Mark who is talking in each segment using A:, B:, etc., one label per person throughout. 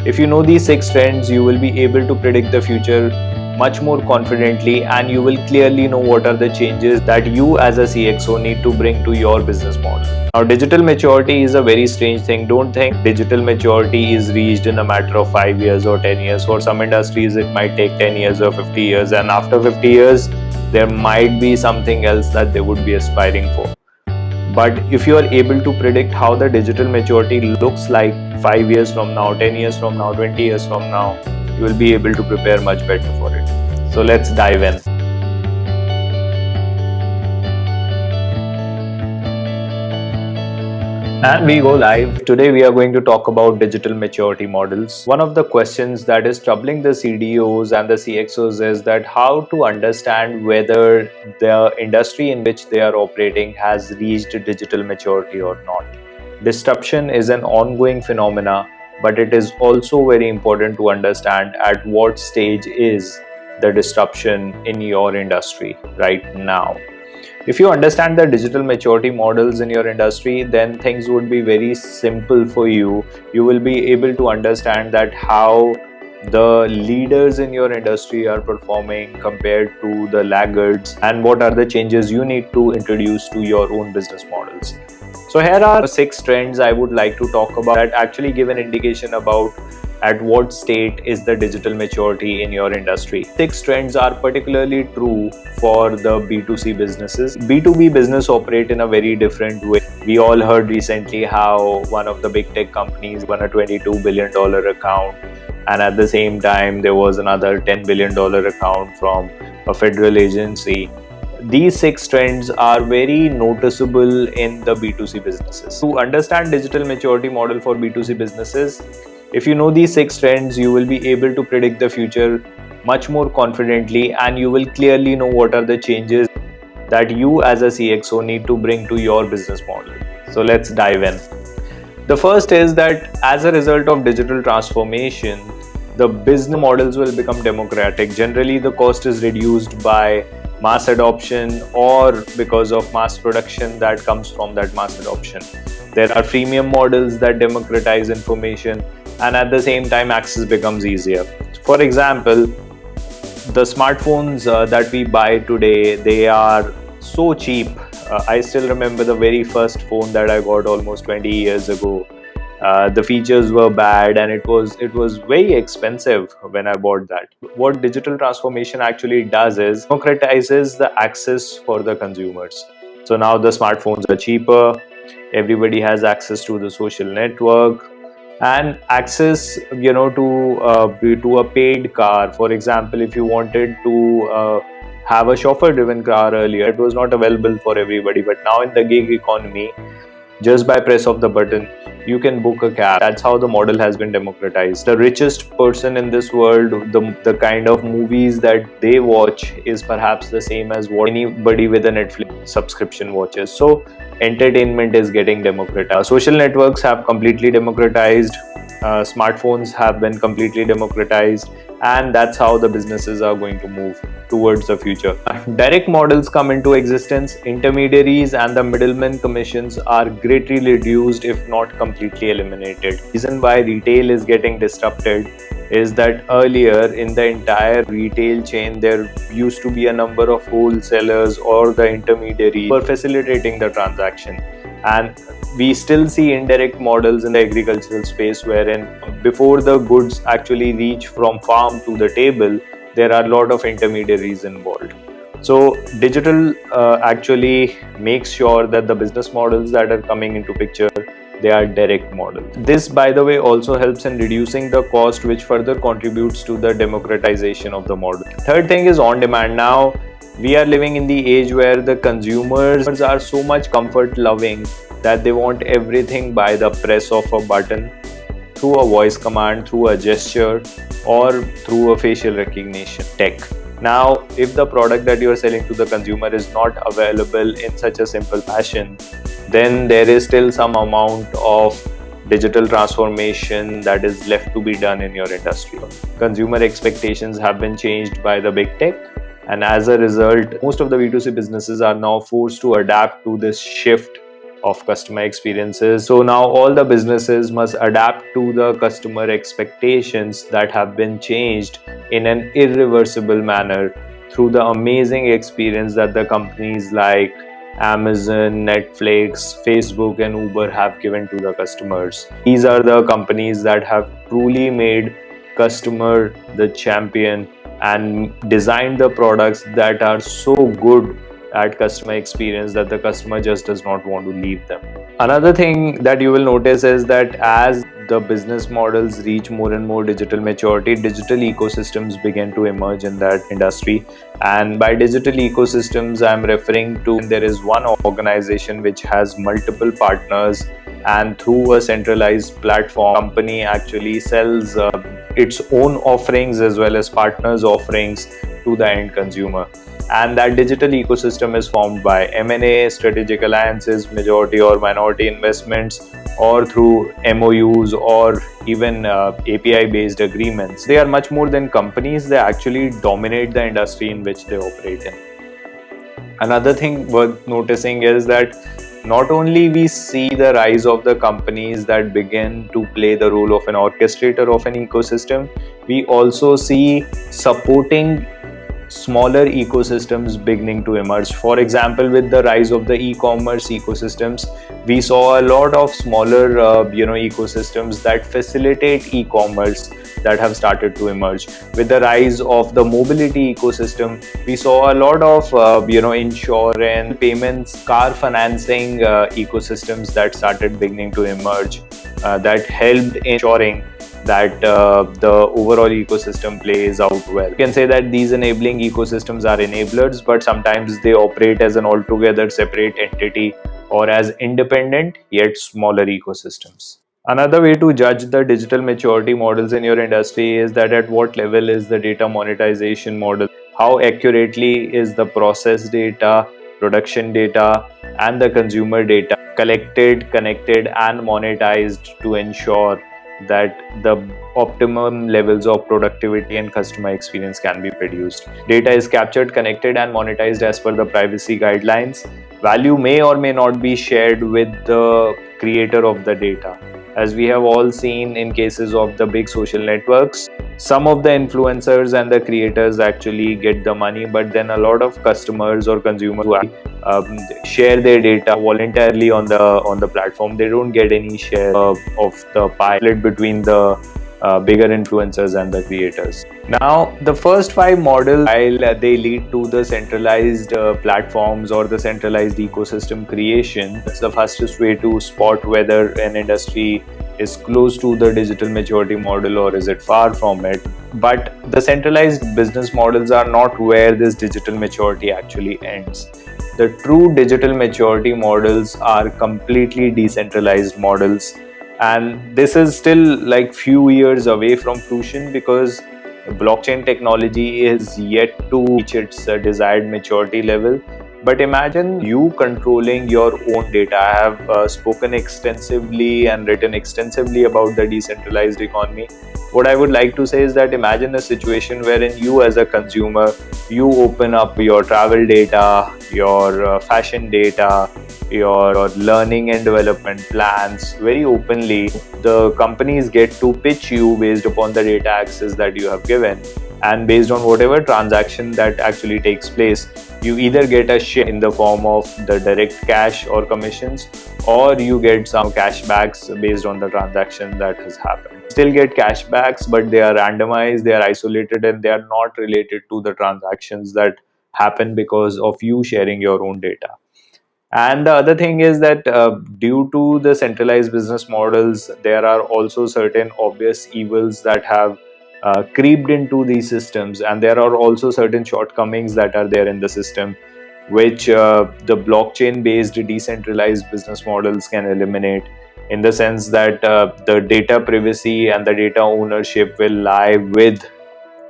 A: If you know these 6 trends, you will be able to predict the future much more confidently, and you will clearly know what are the changes that you as a CXO need to bring to your business model. Now, digital maturity is a very strange thing. Don't think digital maturity is reached in a matter of 5 years or 10 years. For some industries, it might take 10 years or 50 years, and after 50 years, there might be something else that they would be aspiring for. But if you are able to predict how the digital maturity looks like 5 years from now, 10 years from now, 20 years from now, you will be able to prepare much better for it. So let's dive in. And we go live. Today we are going to talk about digital maturity models. One of the questions that is troubling the CDOs and the CXOs is that how to understand whether the industry in which they are operating has reached digital maturity or not. Disruption is an ongoing phenomena, but it is also very important to understand at what stage is the disruption in your industry right now. If you understand the digital maturity models in your industry, then things would be very simple for you. You will be able to understand that how the leaders in your industry are performing compared to the laggards, and what are the changes you need to introduce to your own business models. So here are 6 trends I would like to talk about that actually give an indication about at what state is the digital maturity in your industry. 6 trends are particularly true for the B2C businesses. B2B business operate in a very different way. We all heard recently how one of the big tech companies won a $22 billion account, and at the same time there was another $10 billion account from a federal agency. These 6 trends are very noticeable in the B2C businesses. To understand digital maturity model for B2C businesses, if you know these 6 trends, you will be able to predict the future much more confidently, and you will clearly know what are the changes that you as a CXO need to bring to your business model. So let's dive in. The first is that as a result of digital transformation, the business models will become democratic. Generally, the cost is reduced by mass adoption or because of mass production that comes from that mass adoption. There are freemium models that democratize information, and at the same time, access becomes easier. For example, the smartphones that we buy today, they are so cheap. I still remember the very first phone that I got almost 20 years ago. The features were bad, and it was very expensive when I bought that. What digital transformation actually does is democratizes the access for the consumers. So now the smartphones are cheaper, everybody has access to the social network and access, to a paid car. For example, if you wanted to have a chauffeur driven car earlier, it was not available for everybody, but now in the gig economy, just by press of the button, you can book a cab. That's how the model has been democratized. The richest person in this world, the kind of movies that they watch is perhaps the same as what anybody with a Netflix subscription watches. So entertainment is getting democratized. Social networks have completely democratized. Smartphones have been completely democratized, and that's how the businesses are going to move towards the future. Direct models come into existence. Intermediaries and the middlemen commissions are greatly reduced, if not completely eliminated. The reason why retail is getting disrupted is that earlier in the entire retail chain, there used to be a number of wholesalers or the intermediaries who were facilitating the transaction. And we still see indirect models in the agricultural space wherein before the goods actually reach from farm to the table, there are a lot of intermediaries involved. So digital actually makes sure that the business models that are coming into picture, they are direct models. This, by the way, also helps in reducing the cost, which further contributes to the democratization of the model. Third thing is on demand. Now we are living in the age where the consumers are so much comfort loving that they want everything by the press of a button, through a voice command, through a gesture, or through a facial recognition tech. Now, if the product that you are selling to the consumer is not available in such a simple fashion, then there is still some amount of digital transformation that is left to be done in your industry. Consumer expectations have been changed by the big tech, and as a result, most of the B2C businesses are now forced to adapt to this shift of customer experiences. So now all the businesses must adapt to the customer expectations that have been changed in an irreversible manner through the amazing experience that the companies like Amazon, Netflix, Facebook, and Uber have given to the customers. These are the companies that have truly made customer the champion and designed the products that are so good at customer experience that the customer just does not want to leave them. Another thing that you will notice is that as the business models reach more and more digital maturity, digital ecosystems begin to emerge in that industry. And by digital ecosystems, I'm referring to there is one organization which has multiple partners, and through a centralized platform, company actually sells its own offerings as well as partners' offerings to the end consumer. And that digital ecosystem is formed by M&A, strategic alliances, majority or minority investments, or through MOUs or even API based agreements. They are much more than companies, they actually dominate the industry in which they operate in. Another thing worth noticing is that not only we see the rise of the companies that begin to play the role of an orchestrator of an ecosystem, we also see supporting smaller ecosystems beginning to emerge. For example, with the rise of the e-commerce ecosystems, we saw a lot of smaller ecosystems that facilitate e-commerce that have started to emerge. With the rise of the mobility ecosystem, we saw a lot of insurance, payments, car financing ecosystems that started beginning to emerge, that helped ensuring that the overall ecosystem plays out well. You can say that these enabling ecosystems are enablers, but sometimes they operate as an altogether separate entity or as independent yet smaller ecosystems. Another way to judge the digital maturity models in your industry is that at what level is the data monetization model, how accurately is the process data, production data, and the consumer data collected, connected, and monetized to ensure that the optimum levels of productivity and customer experience can be produced. Data is captured, connected, and monetized as per the privacy guidelines. Value may or may not be shared with the creator of the data. As we have all seen in cases of the big social networks, some of the influencers and the creators actually get the money, but then a lot of customers or consumers who share their data voluntarily on the platform, they don't get any share of the pie split between the bigger influencers and the creators. Now, the first five models, while they lead to the centralized platforms or the centralized ecosystem creation, that's the fastest way to spot whether an industry is close to the digital maturity model or is it far from it. But the centralized business models are not where this digital maturity actually ends. The true digital maturity models are completely decentralized models, and this is still like few years away from fruition because blockchain technology is yet to reach its desired maturity level. But imagine you controlling your own data. I have spoken extensively and written extensively about the decentralized economy. What I would like to say is that imagine a situation wherein you as a consumer, you open up your travel data, your fashion data, your learning and development plans very openly. The companies get to pitch you based upon the data access that you have given, and based on whatever transaction that actually takes place, you either get a share in the form of the direct cash or commissions, or you get some cashbacks based on the transaction that has happened. Still get cashbacks, but they are randomized, they are isolated, and they are not related to the transactions that happen because of you sharing your own data. And the other thing is that due to the centralized business models, there are also certain obvious evils that have creeped into these systems, and there are also certain shortcomings that are there in the system, which the blockchain based decentralized business models can eliminate, in the sense that the data privacy and the data ownership will lie with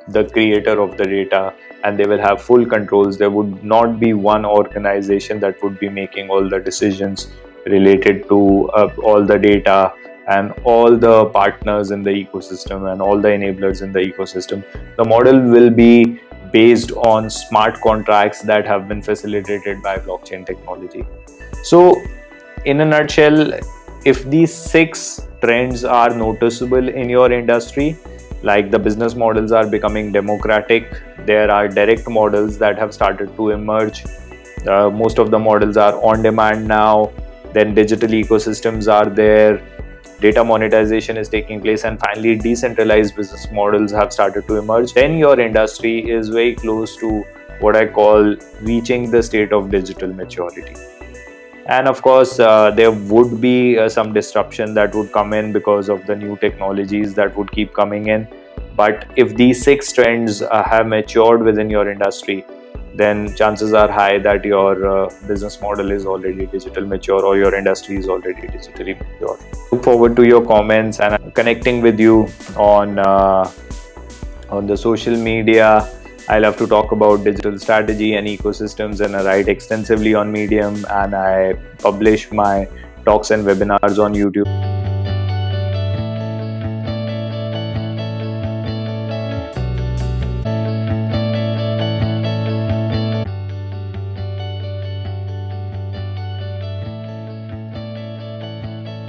A: the creator of the data, and they will have full controls. There would not be one organization that would be making all the decisions related to all the data and all the partners in the ecosystem and all the enablers in the ecosystem. The model will be based on smart contracts that have been facilitated by blockchain technology. So in a nutshell, if these 6 trends are noticeable in your industry, like the business models are becoming democratic, there are direct models that have started to emerge. Most of the models are on demand now. Then digital ecosystems are there. Data monetization is taking place, and finally, decentralized business models have started to emerge. Then your industry is very close to what I call reaching the state of digital maturity. And of course, there would be some disruption that would come in because of the new technologies that would keep coming in. But if these 6 trends have matured within your industry, then chances are high that your business model is already digital mature, or your industry is already digitally mature. Look forward to your comments and connecting with you on the social media. I love to talk about digital strategy and ecosystems, and I write extensively on Medium, and I publish my talks and webinars on YouTube.